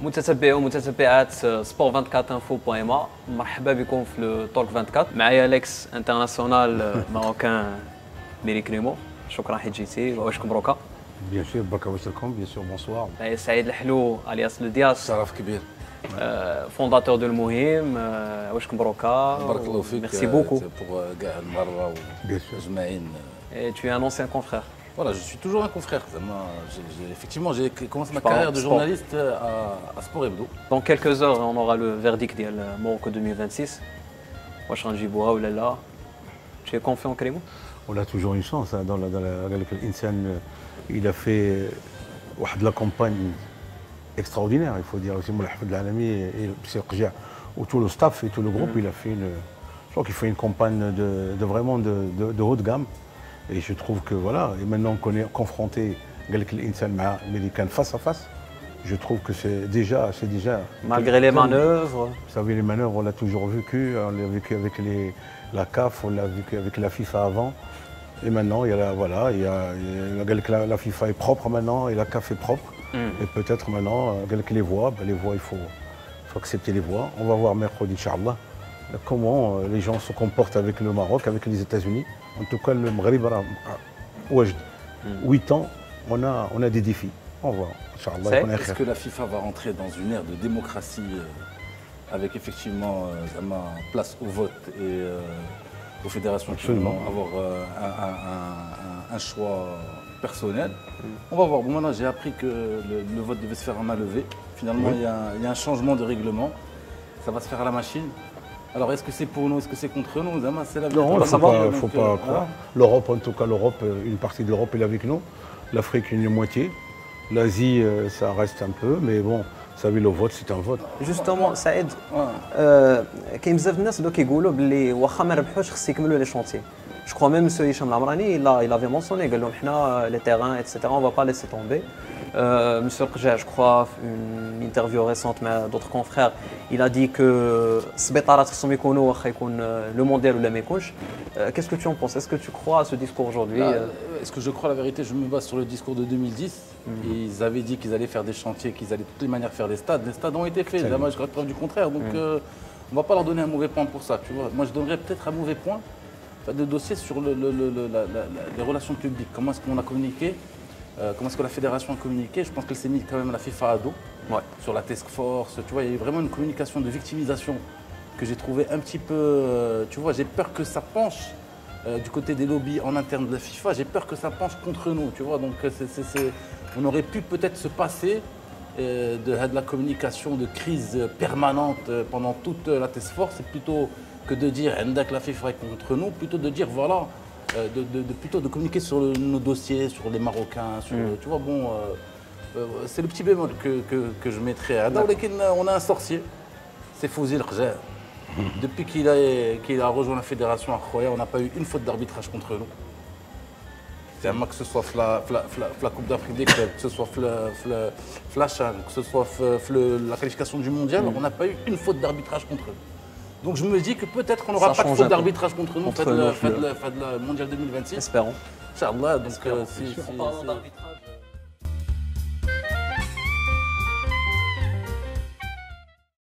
متتبعي ومتتبعات سبور 24 انفو.ma مرحبا بكم في لو توك 24 معايا ليكس انترناسيونال ماروكان ميري كريمو. شكرا حيت جيتي. واش مبروكه؟ بيان سور بركه واشركم بيان سور بونسوار. سعيد الحلو الياس لو دياس شرف كبير. فونداتور دو المهم. واش مبروكه؟ بارك الله فيك. ميرسي بوكو بوغ كاع المره وجماعين. Tu es un ancien confrère. Voilà, je suis toujours un confrère. Effectivement, j'ai commencé ma carrière de journaliste à Sport Hebdo. Dans quelques heures, on aura le verdict de Morocco 2026. واش غنجيبوها ولا لا؟ Tu es confiant Karimou? On a toujours une chance dans l'insan. Il a fait واحد la campagne extraordinaire, il faut dire aussi Moulay Hafid Alami et Sir Qja ou tout le staff et tout le groupe. Il a fait je crois qu'il fait une campagne de vraiment de haut de gamme. Et je trouve que voilà, et maintenant qu'on est confronté américain face à face, je trouve que c'est déjà. Malgré les manœuvres. Vous savez, les manœuvres, on l'a toujours vécu. On l'a vécu avec la CAF, on l'a vécu avec la FIFA avant. Et maintenant, il y a la FIFA est propre maintenant et la CAF est propre. Et peut-être maintenant, les voix, il faut accepter les voix. On va voir mercredi, Inch'Allah, comment les gens se comportent avec le Maroc, avec les États-Unis. En tout cas, le Maghreb, 8 ans, on a des défis. On va, Inch'Allah. Est-ce que la FIFA va rentrer dans une ère de démocratie avec effectivement place au vote et aux fédérations qui vont avoir un choix personnel? On va voir. Bon, maintenant, j'ai appris que le vote devait se faire à main levée. Finalement, il y a un changement de règlement. Ça va se faire à la machine. Alors, est-ce que c'est pour nous, est-ce que c'est contre nous? C'est la non, il ne faut pas croire. L'Europe, en tout cas, une partie de l'Europe est avec nous. L'Afrique, une moitié. L'Asie, ça reste un peu, mais bon, vous savez, le vote, c'est un vote. Justement, Saïd, كاين بزاف الناس اللي كيقولوا باللي واخا ما ربحوش خص يكملوا لي شونتي. Je crois même M. Hicham Lamrani, il avait mentionné que les terrains, etc., on ne va pas laisser tomber. M. Qja, je crois, une interview récente avec d'autres confrères, il a dit que le mondial ou la mécouche. Qu'est-ce que tu en penses? Est-ce que tu crois à ce discours aujourd'hui? Est-ce que je crois la vérité? Je me base sur le discours de 2010. Ils avaient dit qu'ils allaient faire des chantiers, qu'ils allaient de toutes les manières faire des stades. Les stades ont été faits, la jusqu'à preuve du contraire. Donc on ne va pas leur donner un mauvais point pour ça. Tu vois. Moi, je donnerais peut-être un mauvais point de dossier sur les relations publiques. Comment est-ce qu'on a communiqué, comment est-ce que la fédération a communiqué. Je pense qu'elle s'est mise quand même à la FIFA à dos, sur la task force. Tu vois, il y a eu vraiment une communication de victimisation que j'ai trouvé un petit peu. Tu vois, j'ai peur que ça penche du côté des lobbies en interne de la FIFA. J'ai peur que ça penche contre nous. Tu vois, donc on aurait pu peut-être se passer de la communication de crise permanente pendant toute la task force. C'est plutôt que de dire que la FIFA est contre nous, plutôt de dire voilà, plutôt de communiquer sur nos dossiers, sur les Marocains, sur, tu vois, bon, c'est le petit bémol que je mettrais. On a un sorcier, c'est Fouzil Qja. Depuis qu'il a rejoint la fédération à Khoya, on n'a pas eu une faute d'arbitrage contre nous. Que ce soit la Coupe d'Afrique des clubs, que ce soit la CHAN, que ce soit la qualification du mondial, on n'a pas eu une faute d'arbitrage contre eux. Donc je me dis que peut-être qu'on n'aura pas de faute d'arbitrage contre nous, fait de la mondial 2026. Espérons. Inch'Allah. Donc,